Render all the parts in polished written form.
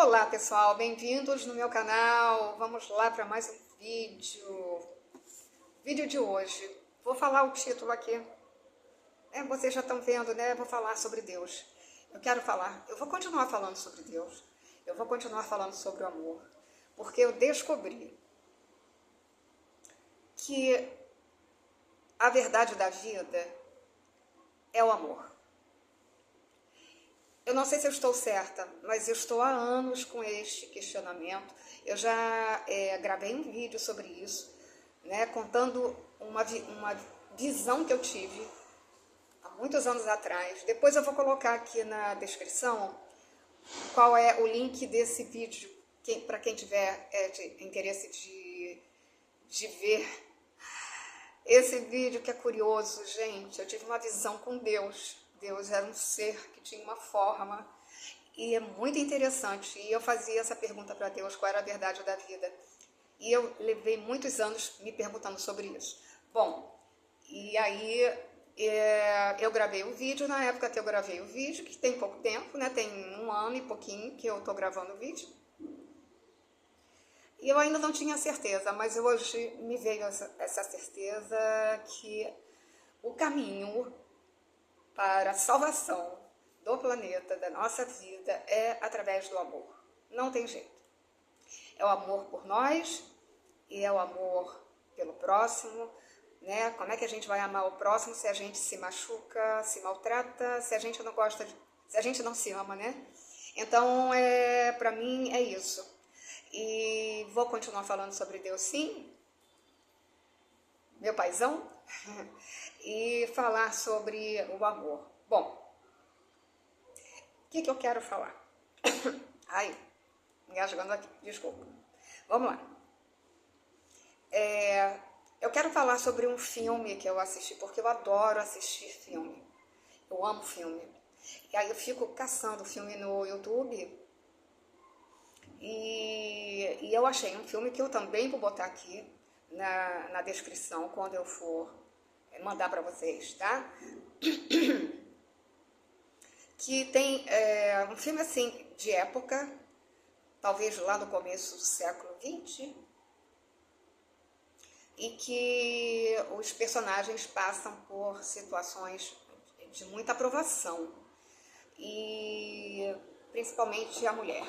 Olá pessoal, bem-vindos no meu canal. Vamos lá para mais um vídeo. Vídeo de hoje. Vou falar o título aqui. Vocês já estão vendo, né? Vou falar sobre Deus. Eu vou continuar falando sobre Deus. Eu vou continuar falando sobre o amor. Porque eu descobri que a verdade da vida é o amor. Eu não sei se eu estou certa, mas eu estou há anos com este questionamento. Eu já gravei um vídeo sobre isso, né, contando uma visão que eu tive há muitos anos atrás. Depois eu vou colocar aqui na descrição qual é o link desse vídeo, para quem tiver de interesse de ver esse vídeo, que é curioso, gente. Eu tive uma visão com Deus. Deus era um ser que tinha uma forma, e é muito interessante. E eu fazia essa pergunta para Deus, qual era a verdade da vida. E eu levei muitos anos me perguntando sobre isso. Bom, e aí eu gravei o vídeo, na época que eu gravei o vídeo, que tem pouco tempo, né? Tem um ano e pouquinho que eu tô gravando o vídeo. E eu ainda não tinha certeza, mas hoje me veio essa certeza que o caminho para a salvação do planeta, da nossa vida, é através do amor. Não tem jeito. É o amor por nós e é o amor pelo próximo, né? Como é que a gente vai amar o próximo se a gente se machuca, se maltrata, se a gente não gosta, se a gente não se ama, né? Então, para mim é isso. E vou continuar falando sobre Deus, sim, meu paizão, e falar sobre o amor. Bom, o que eu quero falar? Ai, engasgando aqui, desculpa. Vamos lá. Eu quero falar sobre um filme que eu assisti, porque eu adoro assistir filme. Eu amo filme. E aí eu fico caçando filme no YouTube. E eu achei um filme que eu também vou botar aqui na descrição quando eu for mandar para vocês, tá? Que tem um filme assim de época, talvez lá no começo do século XX, e que os personagens passam por situações de muita aprovação, e principalmente a mulher.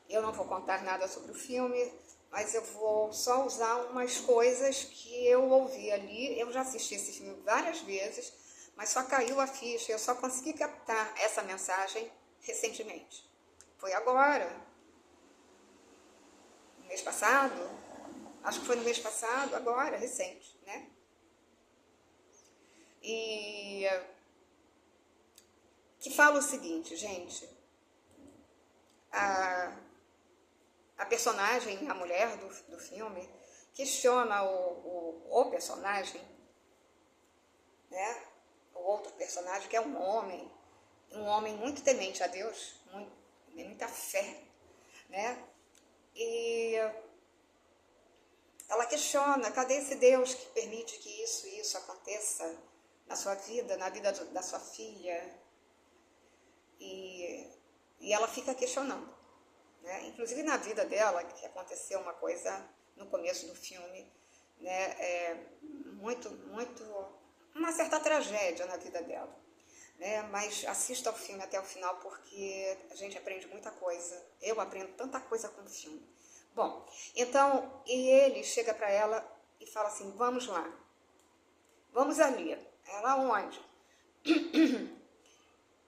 Eu não vou contar nada sobre o filme, mas eu vou só usar umas coisas que eu ouvi ali. Eu já assisti esse filme várias vezes, mas só caiu a ficha, eu só consegui captar essa mensagem recentemente. Foi agora, no mês passado, acho que foi no mês passado, agora, recente, né? E que fala o seguinte, gente, a personagem, a mulher do filme, questiona o personagem, né? O outro personagem, que é um homem muito temente a Deus, muita fé, né? E ela questiona, cadê esse Deus que permite que isso aconteça na sua vida, na vida da sua filha? E ela fica questionando, né? Inclusive na vida dela, que aconteceu uma coisa no começo do filme, né? Uma certa tragédia na vida dela, né? Mas assista ao filme até o final, porque a gente aprende muita coisa. Eu aprendo tanta coisa com o filme. Bom, então, e ele chega para ela e fala assim, vamos lá, vamos ali. Ela onde?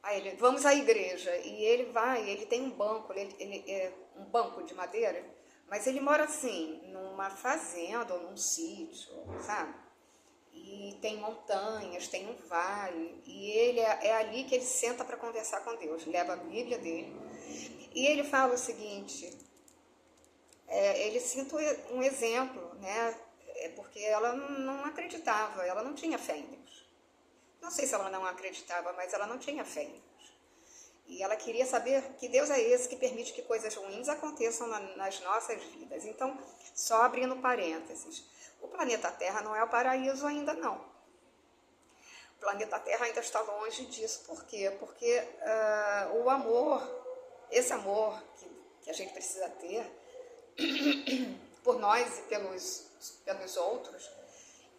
Aí ele, vamos à igreja. E ele vai, ele tem um banco, um banco de madeira, mas ele mora assim, numa fazenda ou num sítio, sabe? E tem montanhas, tem um vale, e ele é ali que ele senta para conversar com Deus, leva a Bíblia dele. E ele fala o seguinte, ele cita um exemplo, né? Porque ela não acreditava, ela não tinha fé em Deus. Não sei se ela não acreditava, mas ela não tinha fé em Deus. E ela queria saber que Deus é esse que permite que coisas ruins aconteçam nas nossas vidas. Então, só abrindo parênteses, o planeta Terra não é o paraíso ainda não. O planeta Terra ainda está longe disso. Por quê? Porque o amor, esse amor que a gente precisa ter por nós e pelos outros,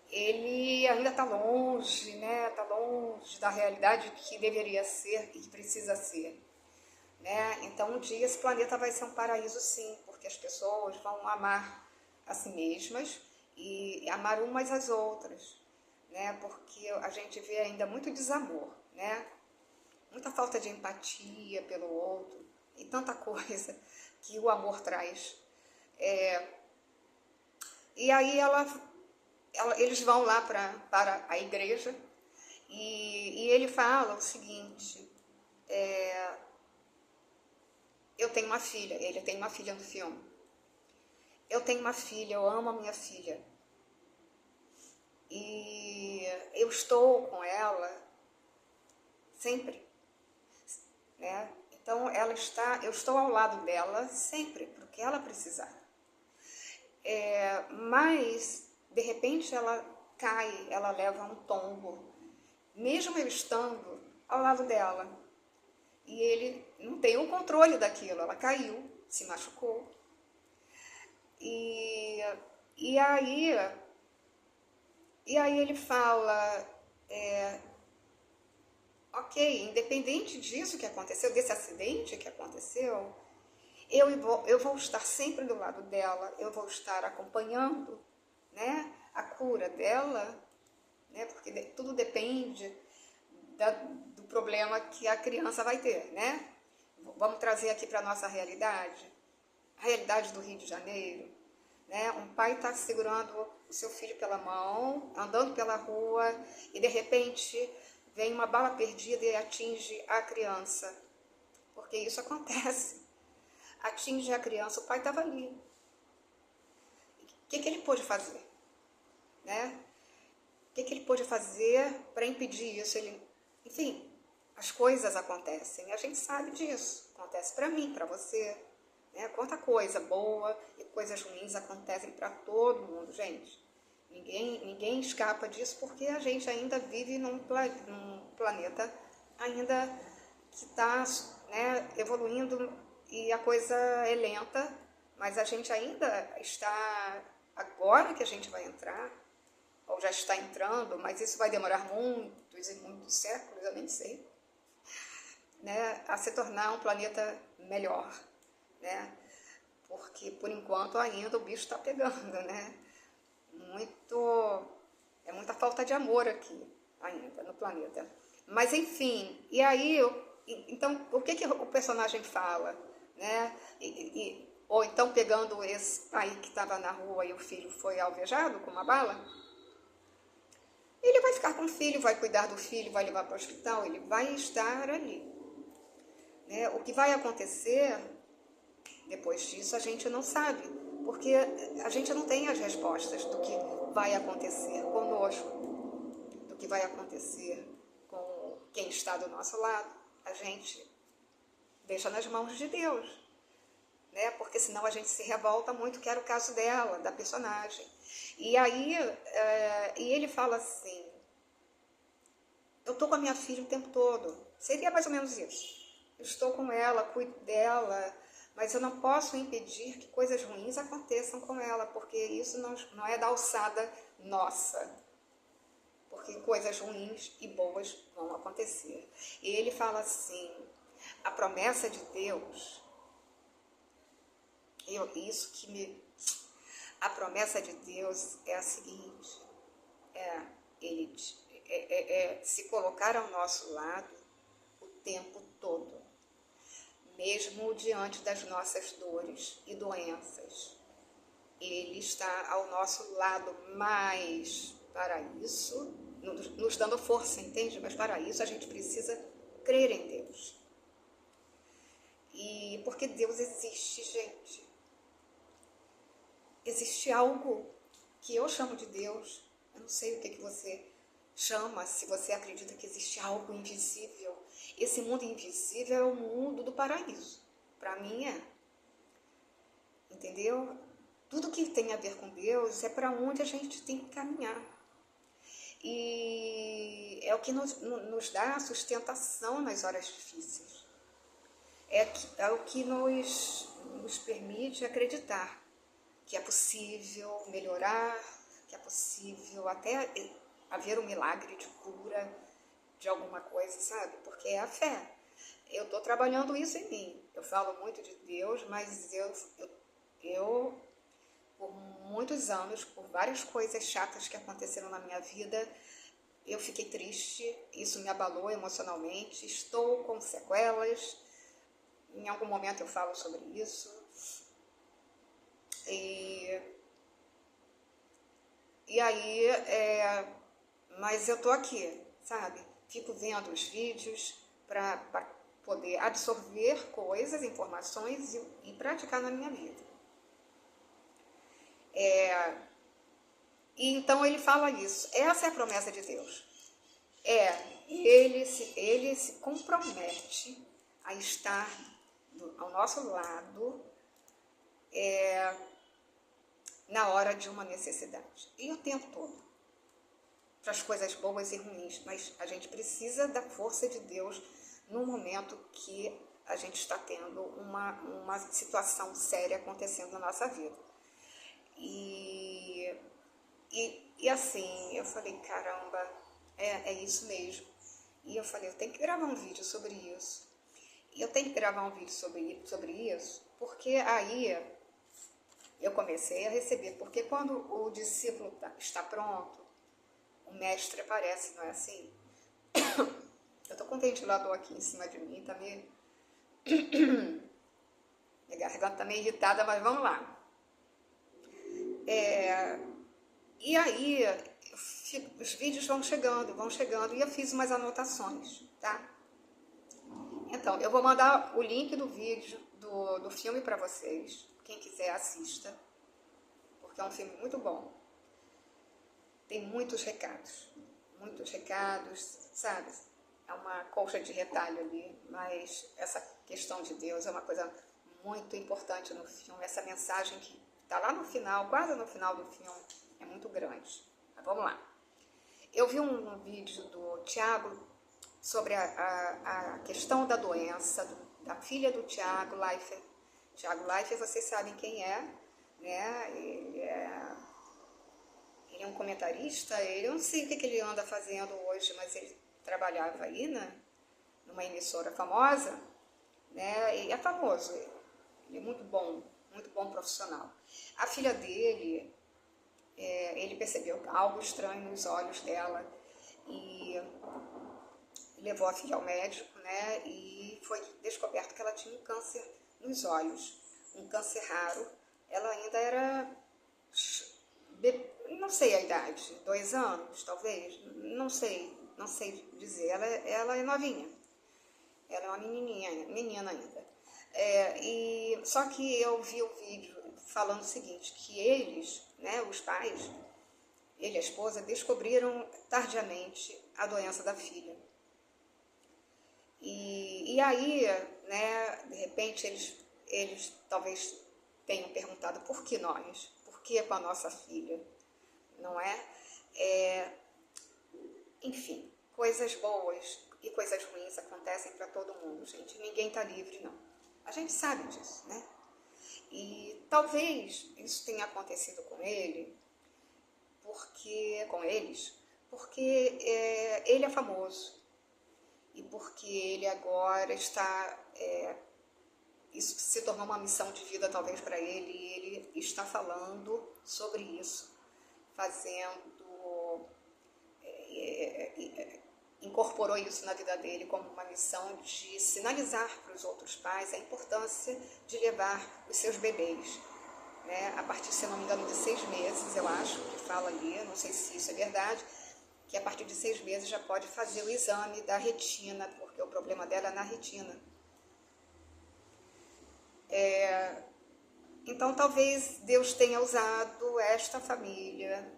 ele ainda está longe, né? Está longe da realidade que deveria ser e que precisa ser, né? Então, um dia esse planeta vai ser um paraíso, sim, porque as pessoas vão amar a si mesmas e amar umas às outras, né? Porque a gente vê ainda muito desamor, né? Muita falta de empatia pelo outro e tanta coisa que o amor traz. E aí eles vão lá para a igreja e ele fala o seguinte, eu tenho uma filha, ele tem uma filha no filme. Eu tenho uma filha, eu amo a minha filha. E eu estou com ela sempre, né? Então eu estou ao lado dela sempre, porque ela precisar. Mas, de repente, ela cai, ela leva um tombo, mesmo eu estando ao lado dela. E ele não tem o controle daquilo, ela caiu, se machucou. E aí ele fala, ok, independente disso que aconteceu, desse acidente que aconteceu, eu vou estar sempre do lado dela, eu vou estar acompanhando, né, a cura dela, né, porque tudo depende do problema que a criança vai ter, né? Vamos trazer aqui para a nossa realidade, a realidade do Rio de Janeiro, né? Um pai está segurando o seu filho pela mão, andando pela rua, e de repente vem uma bala perdida e atinge a criança, porque isso acontece. Atinge a criança, o pai estava ali. O que ele pôde fazer? Né? O que ele pôde fazer para impedir isso? Enfim, as coisas acontecem, a gente sabe disso. Acontece para mim, para você. Né? Quanta coisa boa e coisas ruins acontecem para todo mundo, gente. Ninguém escapa disso, porque a gente ainda vive num planeta ainda que está, né, evoluindo e a coisa é lenta, mas a gente ainda está, agora que a gente vai entrar, ou já está entrando, mas isso vai demorar muitos e muitos séculos, eu nem sei, né, a se tornar um planeta melhor, né? Porque por enquanto ainda o bicho está pegando, né? É muita falta de amor aqui ainda no planeta. Mas enfim, e aí, então, o que o personagem fala, né? Ou então pegando esse pai que estava na rua e o filho foi alvejado com uma bala, ele vai ficar com o filho, vai cuidar do filho, vai levar para o hospital, ele vai estar ali, né? O que vai acontecer depois disso a gente não sabe, porque a gente não tem as respostas do que vai acontecer conosco, do que vai acontecer com quem está do nosso lado. A gente deixa nas mãos de Deus, né? Porque senão a gente se revolta muito, que era o caso dela, da personagem. E aí, e ele fala assim, eu estou com a minha filha o tempo todo. Seria mais ou menos isso. Eu estou com ela, cuido dela, mas eu não posso impedir que coisas ruins aconteçam com ela, porque isso não é da alçada nossa. Porque coisas ruins e boas vão acontecer. E ele fala assim, a promessa de Deus, a promessa de Deus é a seguinte, ele se colocar ao nosso lado o tempo todo, mesmo diante das nossas dores e doenças. Ele está ao nosso lado, mas para isso, nos dando força, entende? Mas para isso a gente precisa crer em Deus. E porque Deus existe, gente. Existe algo que eu chamo de Deus. Eu não sei o que você chama, se você acredita que existe algo invisível. Esse mundo invisível é o mundo do paraíso. Para mim é. Entendeu? Tudo que tem a ver com Deus é para onde a gente tem que caminhar. E é o que nos dá sustentação nas horas difíceis. É o que nos nos permite acreditar que é possível melhorar, que é possível até haver um milagre de cura de alguma coisa, sabe? Porque é a fé. Eu estou trabalhando isso em mim. Eu falo muito de Deus, mas eu, por muitos anos, por várias coisas chatas que aconteceram na minha vida, eu fiquei triste, isso me abalou emocionalmente, estou com sequelas, em algum momento eu falo sobre isso. E aí, mas eu tô aqui, sabe? Fico vendo os vídeos para poder absorver coisas, informações e praticar na minha vida. E então ele fala isso. Essa é a promessa de Deus. Ele se compromete a estar ao nosso lado na hora de uma necessidade. E o tempo todo. Para as coisas boas e ruins. Mas a gente precisa da força de Deus no momento que a gente está tendo uma situação séria acontecendo na nossa vida. E assim, eu falei, caramba, é isso mesmo. E eu falei, eu tenho que gravar um vídeo sobre isso. E eu tenho que gravar um vídeo sobre isso, porque aí eu comecei a receber. Porque quando o discípulo está pronto, o mestre aparece, não é assim? Eu tô com um ventilador aqui em cima de mim, tá meio... Minha garganta tá meio irritada, mas vamos lá. E aí, os vídeos vão chegando, e eu fiz umas anotações, tá? Então, eu vou mandar o link do vídeo, do filme para vocês. Quem quiser, assista, porque é um filme muito bom. Tem muitos recados, sabe? É uma colcha de retalho ali, mas essa questão de Deus é uma coisa muito importante no filme. Essa mensagem que está lá no final, quase no final do filme, é muito grande. Mas vamos lá. Eu vi um vídeo do Tiago sobre a questão da doença, da filha do Tiago Leifert. Tiago Leifert, vocês sabem quem é, né? Ele é um comentarista, eu não sei o que ele anda fazendo hoje, mas ele trabalhava aí, né, numa emissora famosa, né, e é famoso, ele é muito bom profissional. A filha dele, ele percebeu algo estranho nos olhos dela e levou a filha ao médico, né, e foi descoberto que ela tinha um câncer nos olhos, um câncer raro. Ela ainda era... não sei a idade, 2 anos, talvez, não sei dizer, ela é novinha, ela é uma menina ainda. Só que eu vi o vídeo falando o seguinte, que eles, né, os pais, ele e a esposa, descobriram tardiamente a doença da filha. E aí, né, de repente, eles talvez tenham perguntado por que nós? Por que com a nossa filha? Não é? Enfim, coisas boas e coisas ruins acontecem para todo mundo, gente. Ninguém está livre, não. A gente sabe disso, né? E talvez isso tenha acontecido com ele, com eles, porque ele é famoso e porque ele agora está... isso se tornou uma missão de vida talvez para ele, e ele está falando sobre isso, incorporou isso na vida dele como uma missão de sinalizar para os outros pais a importância de levar os seus bebês, né? A partir, se não me engano, de 6 meses, eu acho, que fala ali, não sei se isso é verdade, que a partir de 6 meses já pode fazer o exame da retina, porque o problema dela é na retina. Então, talvez Deus tenha usado esta família,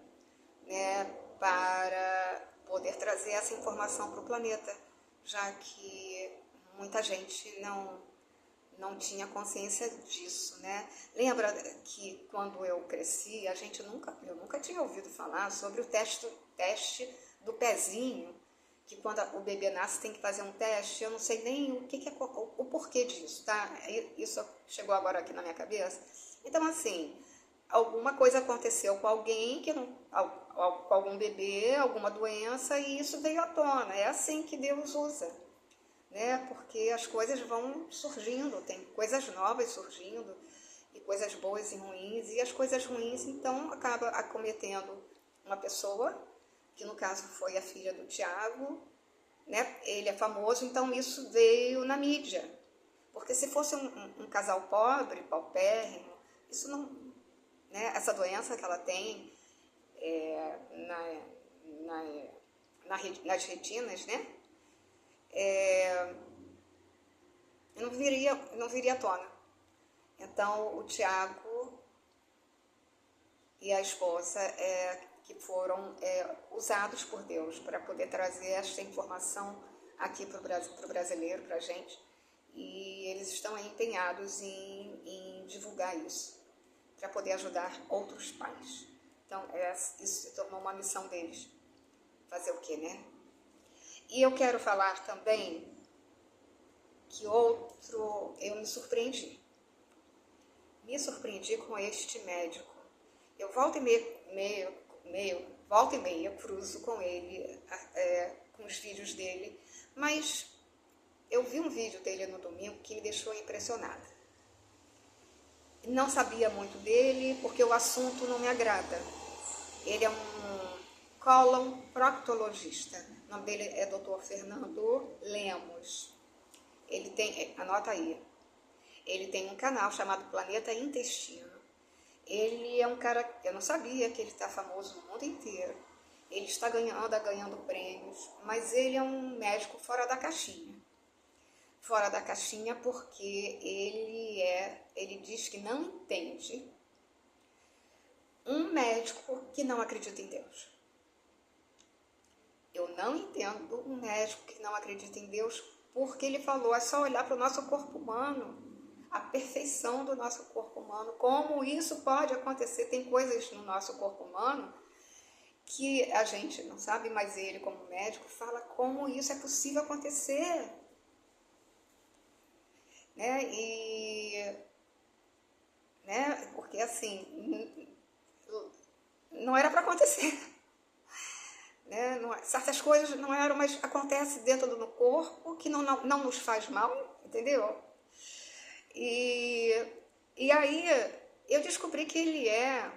né, para poder trazer essa informação para o planeta, já que muita gente não tinha consciência disso, né? Lembra que quando eu cresci, eu nunca tinha ouvido falar sobre o teste do pezinho, que quando o bebê nasce tem que fazer um teste, eu não sei nem o que é o porquê disso, tá? Isso chegou agora aqui na minha cabeça. Então, assim, alguma coisa aconteceu com alguém, com algum bebê, alguma doença, e isso veio à tona. É assim que Deus usa, né? Porque as coisas vão surgindo, tem coisas novas surgindo, e coisas boas e ruins, e as coisas ruins, então, acaba acometendo uma pessoa, que no caso foi a filha do Tiago, né? Ele é famoso, então isso veio na mídia. Porque se fosse um casal pobre, paupérrimo, isso não, né? Essa doença que ela tem nas retinas, né? Não viria à tona. Então o Tiago e a esposa que foram usados por Deus para poder trazer esta informação aqui para o brasileiro, para a gente, e eles estão empenhados em divulgar isso, para poder ajudar outros pais. Então, isso se tornou uma missão deles. Fazer o quê, né? E eu quero falar também que eu me surpreendi. Me surpreendi com este médico. Eu volta e meia cruzo com ele, com os vídeos dele, mas eu vi um vídeo dele no domingo que me deixou impressionada. Não sabia muito dele, porque o assunto não me agrada. Ele é um colon-proctologista. O nome dele é Dr. Fernando Lemos. Ele tem, anota aí, ele tem um canal chamado Planeta Intestino. Ele é um cara, eu não sabia que ele está famoso no mundo inteiro. Ele está ganhando prêmios, mas ele é um médico fora da caixinha. Fora da caixinha porque ele diz que não entende um médico que não acredita em Deus. Eu não entendo um médico que não acredita em Deus, porque ele falou, é só olhar para o nosso corpo humano, a perfeição do nosso corpo humano, como isso pode acontecer. Tem coisas no nosso corpo humano que a gente não sabe, mas ele, como médico, fala como isso é possível acontecer. Porque assim, não era para acontecer. Certas coisas não eram, mas acontece dentro do corpo que não nos faz mal, entendeu? E aí eu descobri que ele é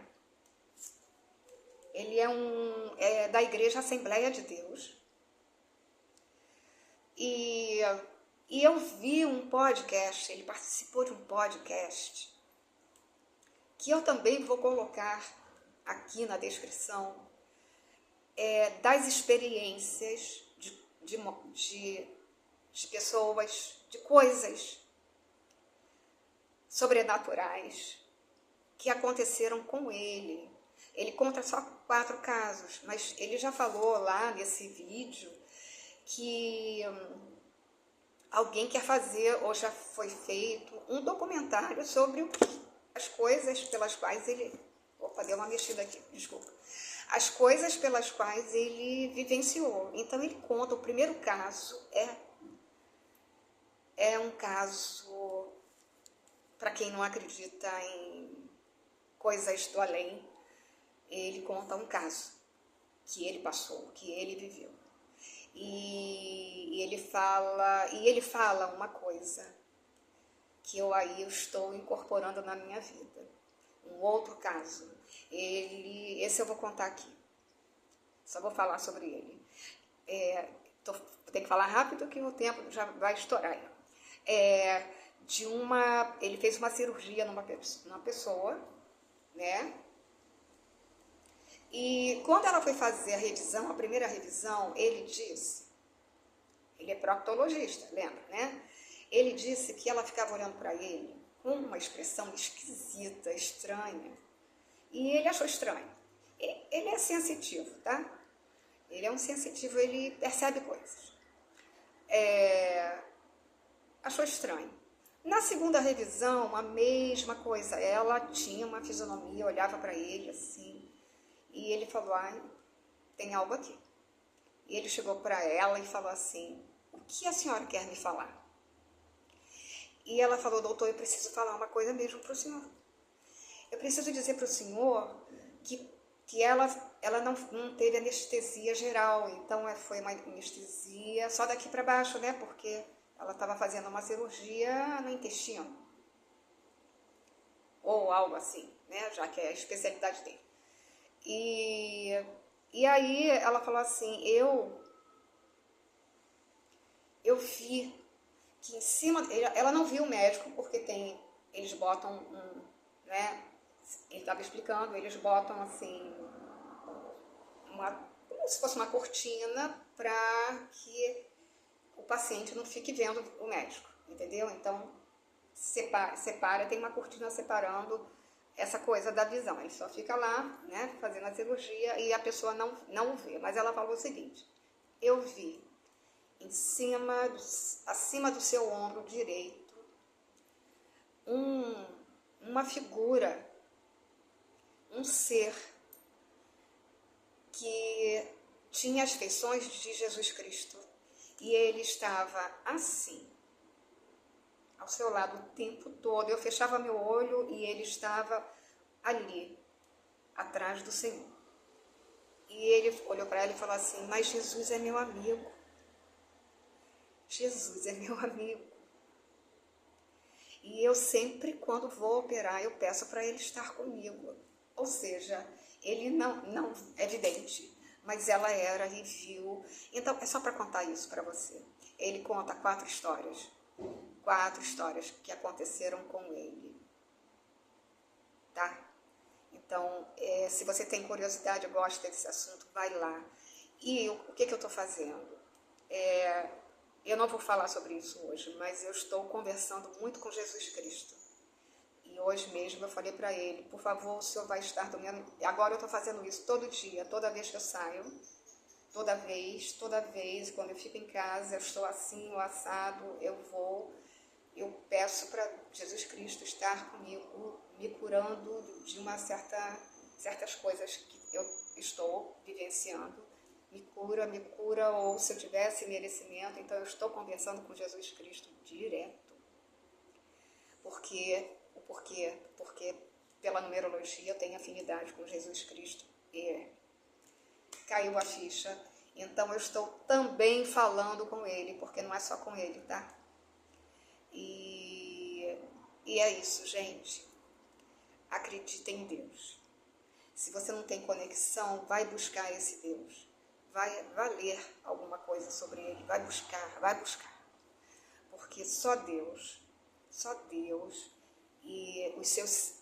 da Igreja Assembleia de Deus. E eu vi um podcast, ele participou de um podcast, que eu também vou colocar aqui na descrição, das experiências de pessoas, de coisas sobrenaturais que aconteceram com ele. Ele conta só 4 casos, mas ele já falou lá nesse vídeo que alguém quer fazer, ou já foi feito, um documentário sobre as coisas pelas quais ele... Opa, deu uma mexida aqui, desculpa. As coisas pelas quais ele vivenciou. Então ele conta, o primeiro caso é um caso, para quem não acredita em coisas do além, ele conta um caso que ele passou, que ele viveu. E ele fala uma coisa que eu estou incorporando na minha vida. Um outro caso. Esse eu vou contar aqui. Só vou falar sobre ele. Tem que falar rápido que o tempo já vai estourar. Ele fez uma cirurgia numa pessoa, né? E quando ela foi fazer a primeira revisão, ele disse, ele é proctologista, lembra, né? Ele disse que ela ficava olhando para ele com uma expressão esquisita, estranha, e ele achou estranho. Ele é sensitivo, tá? Ele é um sensitivo, ele percebe coisas. Achou estranho. Na segunda revisão, a mesma coisa, ela tinha uma fisionomia, olhava para ele assim, e ele falou, tem algo aqui. E ele chegou para ela e falou assim, o que a senhora quer me falar? E ela falou, doutor, eu preciso falar uma coisa mesmo para o senhor. Eu preciso dizer para o senhor que ela não teve anestesia geral, então foi uma anestesia só daqui para baixo, né? Porque ela estava fazendo uma cirurgia no intestino, ou algo assim, né? Já que é a especialidade dele. E aí ela falou assim, eu vi que em cima, ela não viu o médico, porque eles botam né? Ele estava explicando, eles botam assim, como se fosse uma cortina para que o paciente não fique vendo o médico, entendeu? Então, separa, tem uma cortina separando essa coisa da visão. Ele só fica lá, né, fazendo a cirurgia e a pessoa não vê. Mas ela falou o seguinte, eu vi acima do seu ombro direito, uma figura, um ser que tinha as feições de Jesus Cristo. E ele estava assim, ao seu lado o tempo todo. Eu fechava meu olho e ele estava ali, atrás do Senhor. E ele olhou para ela e falou assim, mas Jesus é meu amigo. Jesus é meu amigo. E eu sempre, quando vou operar, eu peço para ele estar comigo. Ou seja, ele não é vidente, mas ela era e viu. Então, é só para contar isso para você. Ele conta 4 histórias que aconteceram com ele. Tá? Então, se você tem curiosidade, gosta desse assunto, vai lá. E o que eu estou fazendo? Eu não vou falar sobre isso hoje, mas eu estou conversando muito com Jesus Cristo. E hoje mesmo eu falei para ele, por favor, o senhor vai estar dormindo. Agora eu estou fazendo isso todo dia, toda vez que eu saio, toda vez, quando eu fico em casa, eu estou assim, o assado, eu peço para Jesus Cristo estar comigo, me curando de certas coisas que eu estou vivenciando. Me cura, ou se eu tivesse merecimento, então eu estou conversando com Jesus Cristo direto. Porque pela numerologia eu tenho afinidade com Jesus Cristo e caiu a ficha. Então eu estou também falando com ele, porque não é só com ele, tá? E é isso, gente. Acreditem em Deus. Se você não tem conexão, vai buscar esse Deus. Vai ler alguma coisa sobre ele, vai buscar. Porque só Deus e os seus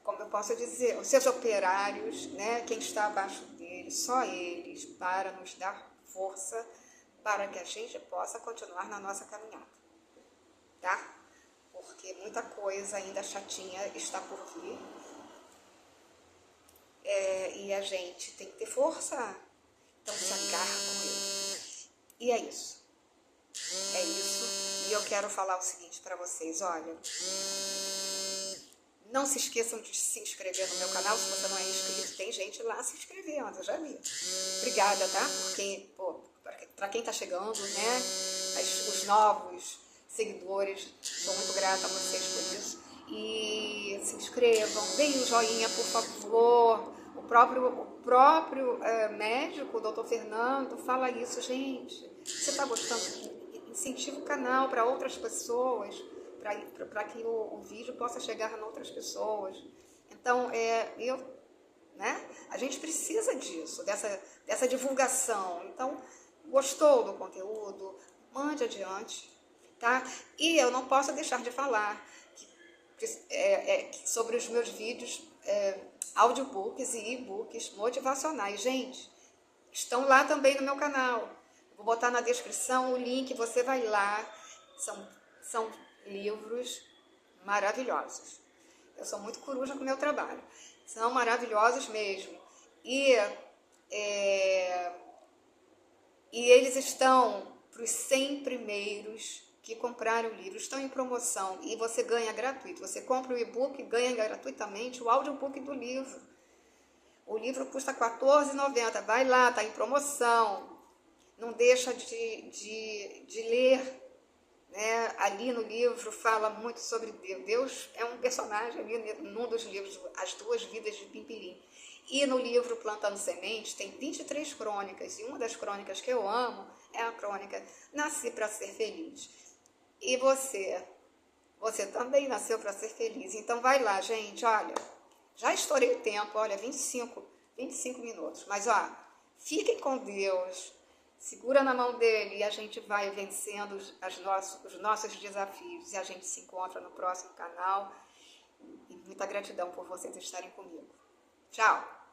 como eu posso dizer, os seus operários, né, quem está abaixo dele, só eles, para nos dar força para que a gente possa continuar na nossa caminhada, tá? Porque muita coisa ainda chatinha está por vir. E a gente tem que ter força, então se agarra com ele. E é isso. E eu quero falar o seguinte para vocês, olha, não se esqueçam de se inscrever no meu canal, se você não é inscrito, tem gente lá se inscrevendo, eu já vi. Obrigada, tá? Porque, para quem tá chegando, né, os novos seguidores, sou muito grata a vocês por isso. E se inscrevam, deem um joinha, por favor. O próprio médico, o doutor Fernando, fala isso, gente. Você está gostando? Incentiva o canal para outras pessoas, para que o vídeo possa chegar a outras pessoas. Então, a gente precisa disso, dessa divulgação. Então, gostou do conteúdo? Mande adiante, tá? E eu não posso deixar de falar sobre os meus vídeos, audiobooks e e-books motivacionais. Gente, estão lá também no meu canal. Vou botar na descrição o link, você vai lá. São livros maravilhosos. Eu sou muito coruja com o meu trabalho. São maravilhosos mesmo. E eles estão para os 100 primeiros que compraram o livro. Estão em promoção e você ganha gratuito. Você compra o e-book e ganha gratuitamente o audiobook do livro. O livro custa R$ 14,90. Vai lá, tá em promoção. Não deixa de ler. Né? Ali no livro fala muito sobre Deus. Deus é um personagem ali num dos livros, As Duas Vidas de Pimpirim. E no livro Plantando Sementes tem 23 crônicas. E uma das crônicas que eu amo é a crônica Nasci para Ser Feliz. E você também nasceu para ser feliz. Então vai lá, gente, olha, já estourei o tempo, olha, 25 minutos. Mas, ó, fiquem com Deus, segura na mão dele e a gente vai vencendo os nossos desafios. E a gente se encontra no próximo canal. E muita gratidão por vocês estarem comigo. Tchau!